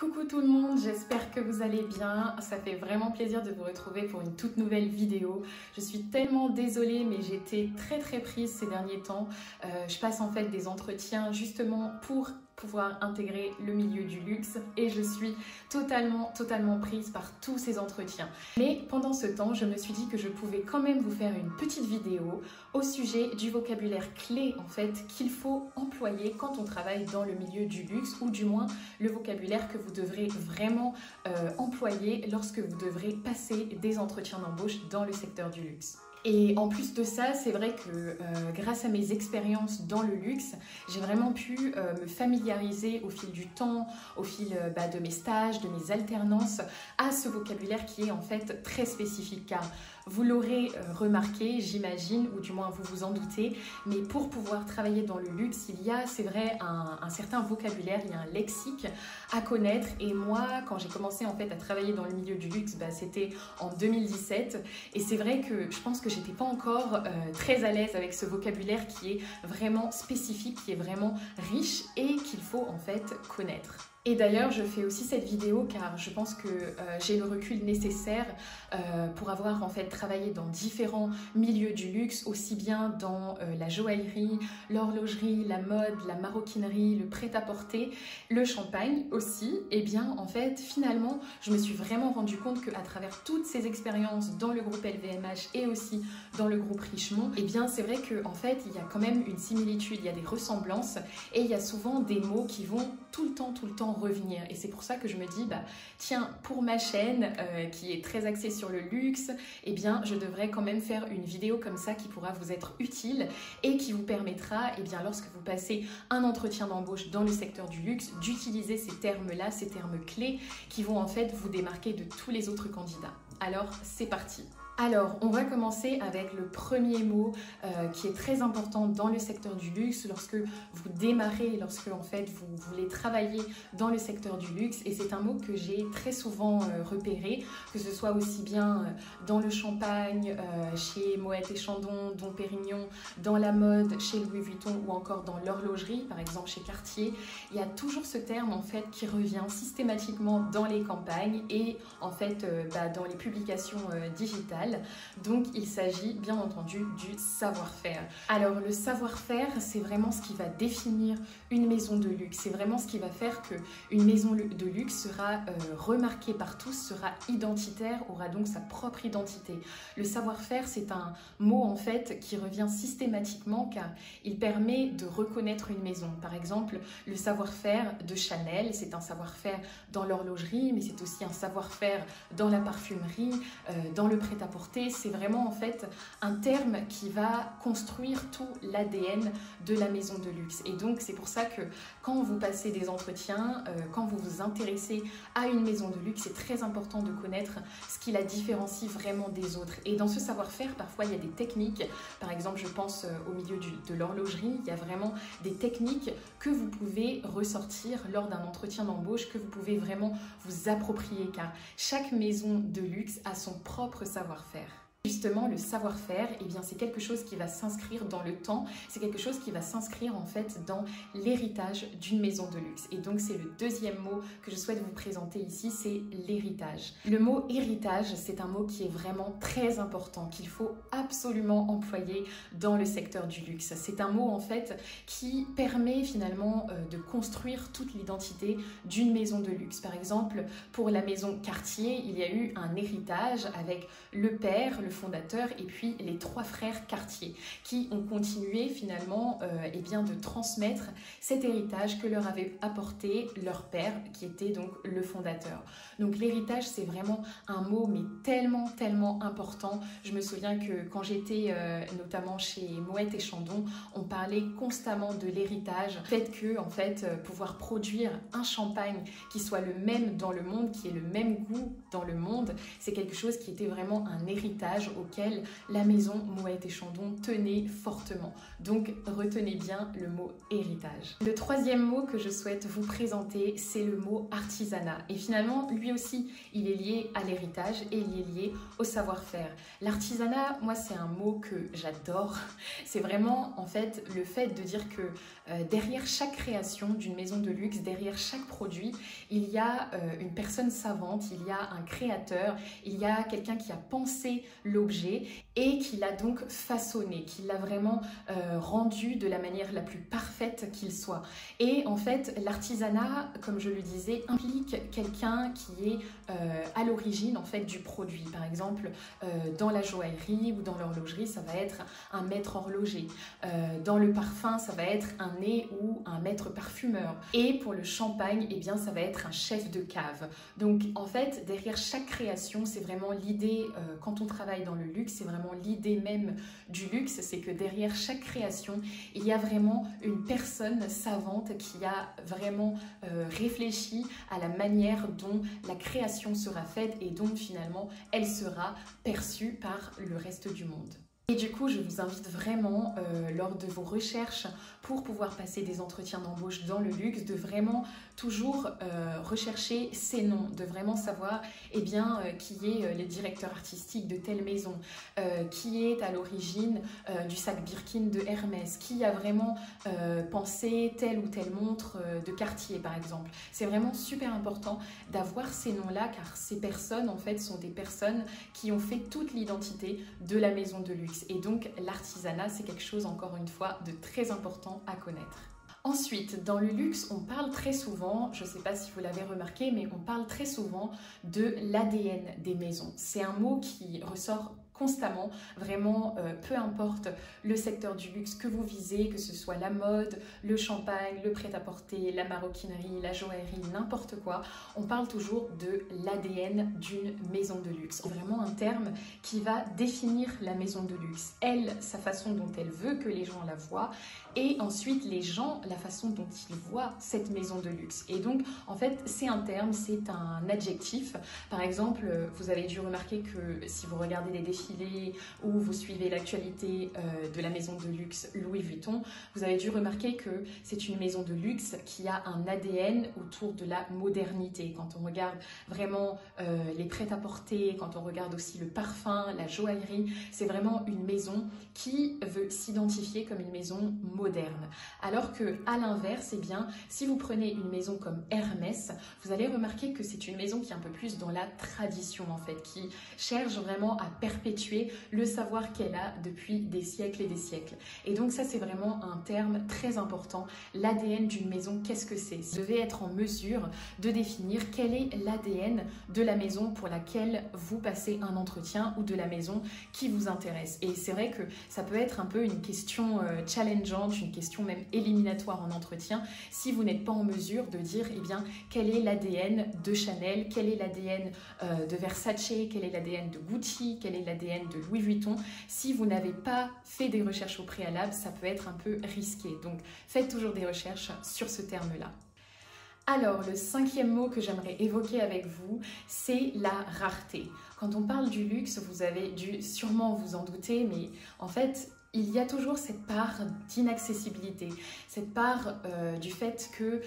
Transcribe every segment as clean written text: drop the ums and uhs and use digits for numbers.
Coucou tout le monde, j'espère que vous allez bien. Ça fait vraiment plaisir de vous retrouver pour une toute nouvelle vidéo. Je suis tellement désolée mais j'ai été très prise ces derniers temps. Je passe en fait des entretiens justement pour pouvoir intégrer le milieu du luxe et je suis totalement prise par tous ces entretiens. Mais pendant ce temps, je me suis dit que je pouvais quand même vous faire une petite vidéo au sujet du vocabulaire clé en fait qu'il faut employer quand on travaille dans le milieu du luxe, ou du moins le vocabulaire que vous devrez vraiment employer lorsque vous devrez passer des entretiens d'embauche dans le secteur du luxe. Et en plus de ça, c'est vrai que grâce à mes expériences dans le luxe, j'ai vraiment pu me familiariser au fil du temps, au fil de mes stages, de mes alternances, à ce vocabulaire qui est en fait très spécifique. Car vous l'aurez remarqué, j'imagine, ou du moins vous vous en doutez, mais pour pouvoir travailler dans le luxe, il y a, c'est vrai, un certain vocabulaire, il y a un lexique à connaître. Et moi, quand j'ai commencé en fait à travailler dans le milieu du luxe, c'était en 2017. Et c'est vrai que je pense que j'étais pas encore très à l'aise avec ce vocabulaire qui est vraiment spécifique, qui est vraiment riche et qu'il faut en fait connaître. Et d'ailleurs, je fais aussi cette vidéo car je pense que j'ai le recul nécessaire pour avoir en fait travaillé dans différents milieux du luxe, aussi bien dans la joaillerie, l'horlogerie, la mode, la maroquinerie, le prêt-à-porter, le champagne aussi. Et bien en fait, finalement, je me suis vraiment rendu compte qu'à travers toutes ces expériences dans le groupe LVMH et aussi dans le groupe Richemont, et bien c'est vrai qu'en fait, il y a quand même une similitude, il y a des ressemblances et il y a souvent des mots qui vont tout le temps revenir. Et c'est pour ça que je me dis, tiens, pour ma chaîne qui est très axée sur le luxe, eh bien je devrais quand même faire une vidéo comme ça qui pourra vous être utile et qui vous permettra, eh bien lorsque vous passez un entretien d'embauche dans le secteur du luxe, d'utiliser ces termes-là, ces termes clés qui vont en fait vous démarquer de tous les autres candidats. Alors c'est parti. Alors, on va commencer avec le premier mot qui est très important dans le secteur du luxe lorsque vous démarrez, lorsque en fait vous voulez travailler dans le secteur du luxe. Et c'est un mot que j'ai très souvent repéré, que ce soit aussi bien dans le champagne, chez Moët & Chandon, Dom Pérignon, dans la mode, chez Louis Vuitton ou encore dans l'horlogerie, par exemple chez Cartier. Il y a toujours ce terme en fait qui revient systématiquement dans les campagnes et en fait dans les publications digitales. Donc il s'agit bien entendu du savoir-faire. Alors le savoir-faire, c'est vraiment ce qui va définir une maison de luxe. C'est vraiment ce qui va faire qu'une maison de luxe sera remarquée par tous, sera identitaire, aura donc sa propre identité. Le savoir-faire, c'est un mot en fait qui revient systématiquement car il permet de reconnaître une maison. Par exemple, le savoir-faire de Chanel, c'est un savoir-faire dans l'horlogerie, mais c'est aussi un savoir-faire dans la parfumerie, dans le prêt-à-porter. C'est vraiment en fait un terme qui va construire tout l'ADN de la maison de luxe. Et donc c'est pour ça que quand vous passez des entretiens, quand vous vous intéressez à une maison de luxe, c'est très important de connaître ce qui la différencie vraiment des autres. Et dans ce savoir-faire, parfois il y a des techniques. Par exemple, je pense au milieu de l'horlogerie, il y a vraiment des techniques que vous pouvez ressortir lors d'un entretien d'embauche, que vous pouvez vraiment vous approprier, car chaque maison de luxe a son propre savoir-faire. Justement, le savoir-faire, eh bien, c'est quelque chose qui va s'inscrire dans le temps, c'est quelque chose qui va s'inscrire en fait dans l'héritage d'une maison de luxe. Et donc, c'est le deuxième mot que je souhaite vous présenter ici, c'est l'héritage. Le mot héritage, c'est un mot qui est vraiment très important, qu'il faut absolument employer dans le secteur du luxe. C'est un mot en fait qui permet finalement de construire toute l'identité d'une maison de luxe. Par exemple, pour la maison Cartier, il y a eu un héritage avec le père, le fondateur et puis les trois frères Cartier qui ont continué finalement de transmettre cet héritage que leur avait apporté leur père qui était donc le fondateur. Donc l'héritage, c'est vraiment un mot mais tellement important. Je me souviens que quand j'étais notamment chez Moët & Chandon, on parlait constamment de l'héritage, le fait que en fait pouvoir produire un champagne qui soit le même dans le monde, qui ait le même goût dans le monde, c'est quelque chose qui était vraiment un héritage héritage auquel la maison Moët et Chandon tenait fortement. Donc retenez bien le mot héritage. Le troisième mot que je souhaite vous présenter, c'est le mot artisanat. Et finalement, lui aussi, il est lié à l'héritage et il est lié au savoir-faire. L'artisanat, moi, c'est un mot que j'adore. C'est vraiment, en fait, le fait de dire que derrière chaque création d'une maison de luxe, derrière chaque produit, il y a une personne savante, il y a un créateur, il y a quelqu'un qui a pensé l'objet et qui l'a donc façonné, qui l'a vraiment rendu de la manière la plus parfaite qu'il soit. Et en fait, l'artisanat, comme je le disais, implique quelqu'un qui est à l'origine en fait du produit. Par exemple, dans la joaillerie ou dans l'horlogerie, ça va être un maître horloger. Dans le parfum, ça va être un nez ou un maître parfumeur. Et pour le champagne, eh bien, ça va être un chef de cave. Donc, en fait, derrière chaque création, c'est vraiment l'idée, quand on travaille dans le luxe, c'est vraiment l'idée même du luxe, c'est que derrière chaque création, il y a vraiment une personne savante qui a vraiment réfléchi à la manière dont la création sera faite et dont finalement elle sera perçue par le reste du monde. Et du coup, je vous invite vraiment, lors de vos recherches pour pouvoir passer des entretiens d'embauche dans le luxe, de vraiment toujours rechercher ces noms, de vraiment savoir eh bien, qui est le directeur artistique de telle maison, qui est à l'origine du sac Birkin de Hermès, qui a vraiment pensé telle ou telle montre de Cartier par exemple. C'est vraiment super important d'avoir ces noms-là car ces personnes en fait sont des personnes qui ont fait toute l'identité de la maison de luxe. Et donc l'artisanat, c'est quelque chose encore une fois de très important à connaître. Ensuite, dans le luxe, on parle très souvent, je ne sais pas si vous l'avez remarqué, mais on parle très souvent de l'ADN des maisons. C'est un mot qui ressort constamment, vraiment, peu importe le secteur du luxe que vous visez, que ce soit la mode, le champagne, le prêt-à-porter, la maroquinerie, la joaillerie, n'importe quoi, on parle toujours de l'ADN d'une maison de luxe. C'est vraiment un terme qui va définir la maison de luxe. Elle, sa façon dont elle veut que les gens la voient, et ensuite les gens, la façon dont ils voient cette maison de luxe. Et donc, en fait, c'est un terme, c'est un adjectif. Par exemple, vous avez dû remarquer que si vous regardez les défilés ou vous suivez l'actualité de la maison de luxe Louis Vuitton, vous avez dû remarquer que c'est une maison de luxe qui a un ADN autour de la modernité. Quand on regarde vraiment les prêt-à-porter, quand on regarde aussi le parfum, la joaillerie, c'est vraiment une maison qui veut s'identifier comme une maison moderne. Alors que à l'inverse, eh bien, si vous prenez une maison comme Hermès, vous allez remarquer que c'est une maison qui est un peu plus dans la tradition en fait, qui cherche vraiment à perpétuer le savoir qu'elle a depuis des siècles et des siècles. Et donc ça, c'est vraiment un terme très important. L'ADN d'une maison, qu'est-ce que c'est? Vous devez être en mesure de définir quel est l'ADN de la maison pour laquelle vous passez un entretien ou de la maison qui vous intéresse. Et c'est vrai que ça peut être un peu une question challengeante, une question même éliminatoire en entretien, si vous n'êtes pas en mesure de dire, eh bien, quel est l'ADN de Chanel, quel est l'ADN de Versace, quel est l'ADN de Gucci, quel est l'ADN de Louis Vuitton. Si vous n'avez pas fait des recherches au préalable, ça peut être un peu risqué. Donc, faites toujours des recherches sur ce terme-là. Alors, le cinquième mot que j'aimerais évoquer avec vous, c'est la rareté. Quand on parle du luxe, vous avez dû sûrement vous en douter, mais en fait, il y a toujours cette part d'inaccessibilité, cette part du fait que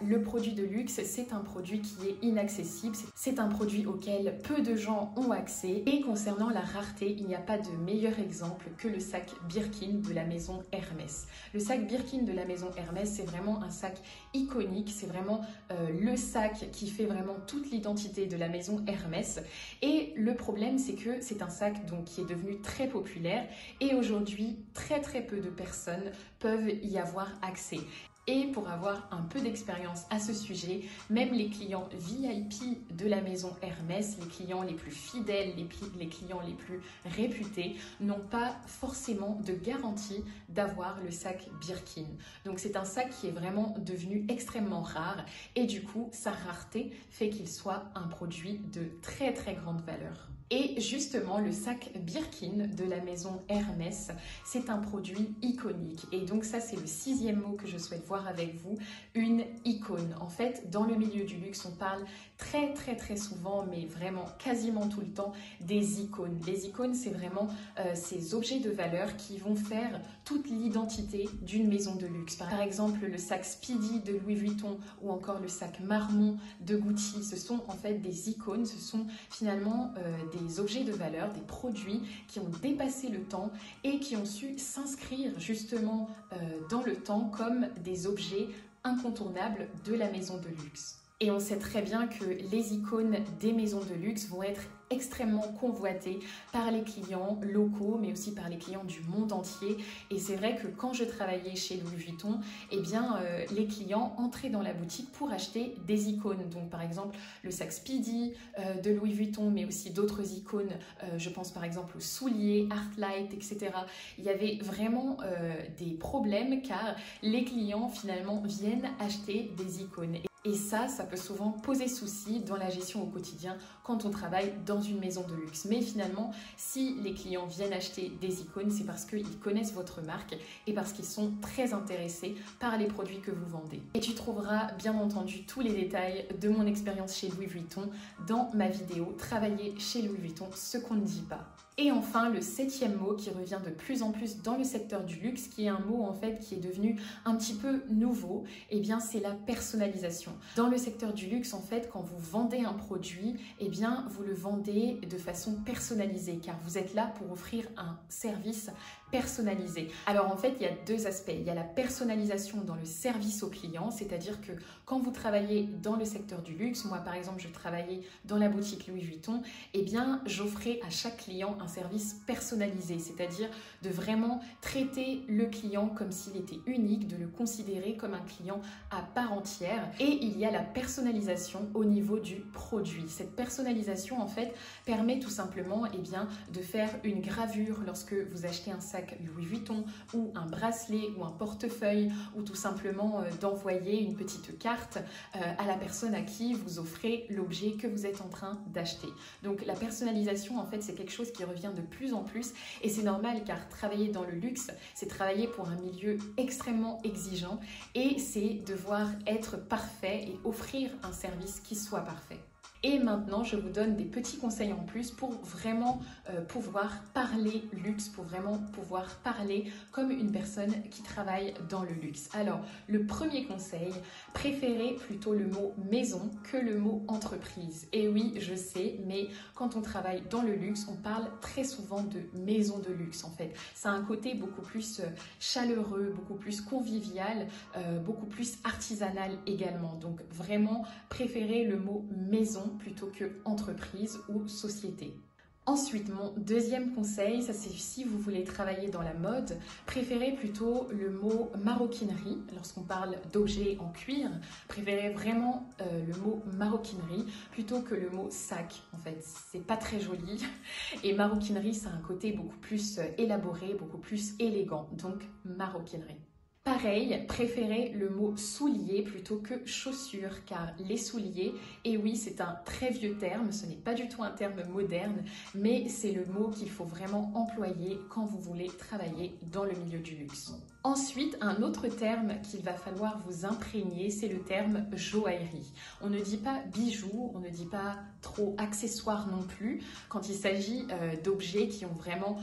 le produit de luxe, c'est un produit qui est inaccessible, c'est un produit auquel peu de gens ont accès. Et concernant la rareté, il n'y a pas de meilleur exemple que le sac Birkin de la maison Hermès. Le sac Birkin de la maison Hermès, c'est vraiment un sac iconique, c'est vraiment le sac qui fait vraiment toute l'identité de la maison Hermès. Et le problème, c'est que c'est un sac donc, qui est devenu très populaire et aujourd'hui, très peu de personnes peuvent y avoir accès. Et pour avoir un peu d'expérience à ce sujet, même les clients VIP de la maison Hermès, les clients les plus fidèles, les clients les plus réputés, n'ont pas forcément de garantie d'avoir le sac Birkin. Donc c'est un sac qui est vraiment devenu extrêmement rare et du coup, sa rareté fait qu'il soit un produit de très grande valeur. Et justement, le sac Birkin de la maison Hermès, c'est un produit iconique. Et donc ça, c'est le 6e mot que je souhaite voir avec vous, une icône. En fait, dans le milieu du luxe, on parle très souvent, mais vraiment quasiment tout le temps, des icônes. Les icônes, c'est vraiment ces objets de valeur qui vont faire toute l'identité d'une maison de luxe. Par exemple, le sac Speedy de Louis Vuitton ou encore le sac Marmont de Gucci, ce sont en fait des icônes, ce sont finalement des objets de valeur, des produits qui ont dépassé le temps et qui ont su s'inscrire justement dans le temps comme des objets incontournables de la maison de luxe. Et on sait très bien que les icônes des maisons de luxe vont être extrêmement convoitées par les clients locaux, mais aussi par les clients du monde entier. Et c'est vrai que quand je travaillais chez Louis Vuitton, eh bien, les clients entraient dans la boutique pour acheter des icônes. Donc par exemple, le sac Speedy de Louis Vuitton, mais aussi d'autres icônes. Je pense par exemple aux souliers, Artlight, etc. Il y avait vraiment des problèmes car les clients finalement viennent acheter des icônes. Et ça peut souvent poser souci dans la gestion au quotidien quand on travaille dans une maison de luxe. Mais finalement, si les clients viennent acheter des icônes, c'est parce qu'ils connaissent votre marque et parce qu'ils sont très intéressés par les produits que vous vendez. Et tu trouveras bien entendu tous les détails de mon expérience chez Louis Vuitton dans ma vidéo « Travailler chez Louis Vuitton, ce qu'on ne dit pas ». Et enfin, le 7e mot qui revient de plus en plus dans le secteur du luxe, qui est un mot en fait qui est devenu un petit peu nouveau, eh bien c'est la personnalisation. Dans le secteur du luxe, en fait, quand vous vendez un produit, eh bien vous le vendez de façon personnalisée, car vous êtes là pour offrir un service personnalisé. Alors en fait, il y a deux aspects. Il y a la personnalisation dans le service au client, c'est-à-dire que quand vous travaillez dans le secteur du luxe, moi par exemple, je travaillais dans la boutique Louis Vuitton, eh bien j'offrais à chaque client un service personnalisé, c'est-à-dire de vraiment traiter le client comme s'il était unique, de le considérer comme un client à part entière. Et il y a la personnalisation au niveau du produit. Cette personnalisation en fait permet tout simplement eh bien, de faire une gravure lorsque vous achetez un sac Louis Vuitton ou un bracelet ou un portefeuille ou tout simplement d'envoyer une petite carte à la personne à qui vous offrez l'objet que vous êtes en train d'acheter. Donc la personnalisation en fait c'est quelque chose qui revient de plus en plus et c'est normal car travailler dans le luxe c'est travailler pour un milieu extrêmement exigeant et c'est devoir être parfait et offrir un service qui soit parfait. Et maintenant, je vous donne des petits conseils en plus pour vraiment pouvoir parler luxe, pour vraiment pouvoir parler comme une personne qui travaille dans le luxe. Alors, le premier conseil, préférez plutôt le mot maison que le mot entreprise. Et oui, je sais, mais quand on travaille dans le luxe, on parle très souvent de maison de luxe en fait. Ça a un côté beaucoup plus chaleureux, beaucoup plus convivial, beaucoup plus artisanal également. Donc vraiment, préférez le mot maison plutôt que entreprise ou société. Ensuite, mon deuxième conseil, ça c'est si vous voulez travailler dans la mode, préférez plutôt le mot maroquinerie. Lorsqu'on parle d'objets en cuir, préférez vraiment le mot maroquinerie plutôt que le mot sac. En fait, c'est pas très joli. Et maroquinerie, ça a un côté beaucoup plus élaboré, beaucoup plus élégant. Donc, maroquinerie. Pareil, préférez le mot soulier plutôt que chaussures, car les souliers, et oui, c'est un très vieux terme, ce n'est pas du tout un terme moderne, mais c'est le mot qu'il faut vraiment employer quand vous voulez travailler dans le milieu du luxe. Ensuite, un autre terme qu'il va falloir vous imprégner, c'est le terme joaillerie. On ne dit pas bijoux, on ne dit pas trop accessoires non plus, quand il s'agit d'objets qui ont vraiment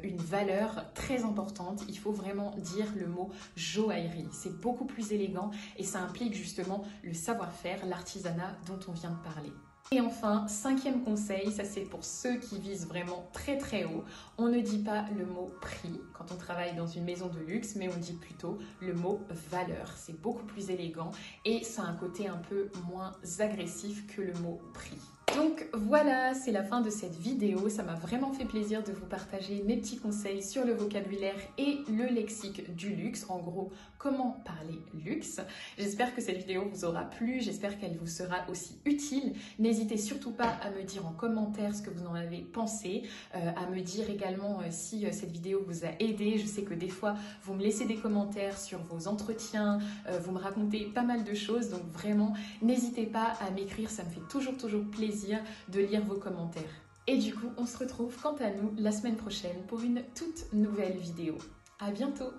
une valeur très importante, il faut vraiment dire le mot joaillerie. C'est beaucoup plus élégant et ça implique justement le savoir-faire, l'artisanat dont on vient de parler. Et enfin, cinquième conseil, ça c'est pour ceux qui visent vraiment très très haut, on ne dit pas le mot prix quand on travaille dans une maison de luxe, mais on dit plutôt le mot valeur. C'est beaucoup plus élégant et ça a un côté un peu moins agressif que le mot prix. Donc voilà, c'est la fin de cette vidéo. Ça m'a vraiment fait plaisir de vous partager mes petits conseils sur le vocabulaire et le lexique du luxe. En gros, comment parler luxe. J'espère que cette vidéo vous aura plu. J'espère qu'elle vous sera aussi utile. N'hésitez surtout pas à me dire en commentaire ce que vous en avez pensé. À me dire également si cette vidéo vous a aidé. Je sais que des fois, vous me laissez des commentaires sur vos entretiens. Vous me racontez pas mal de choses. Donc vraiment, n'hésitez pas à m'écrire. Ça me fait toujours plaisir de lire vos commentaires. Et du coup, on se retrouve quant à nous la semaine prochaine pour une toute nouvelle vidéo. À bientôt!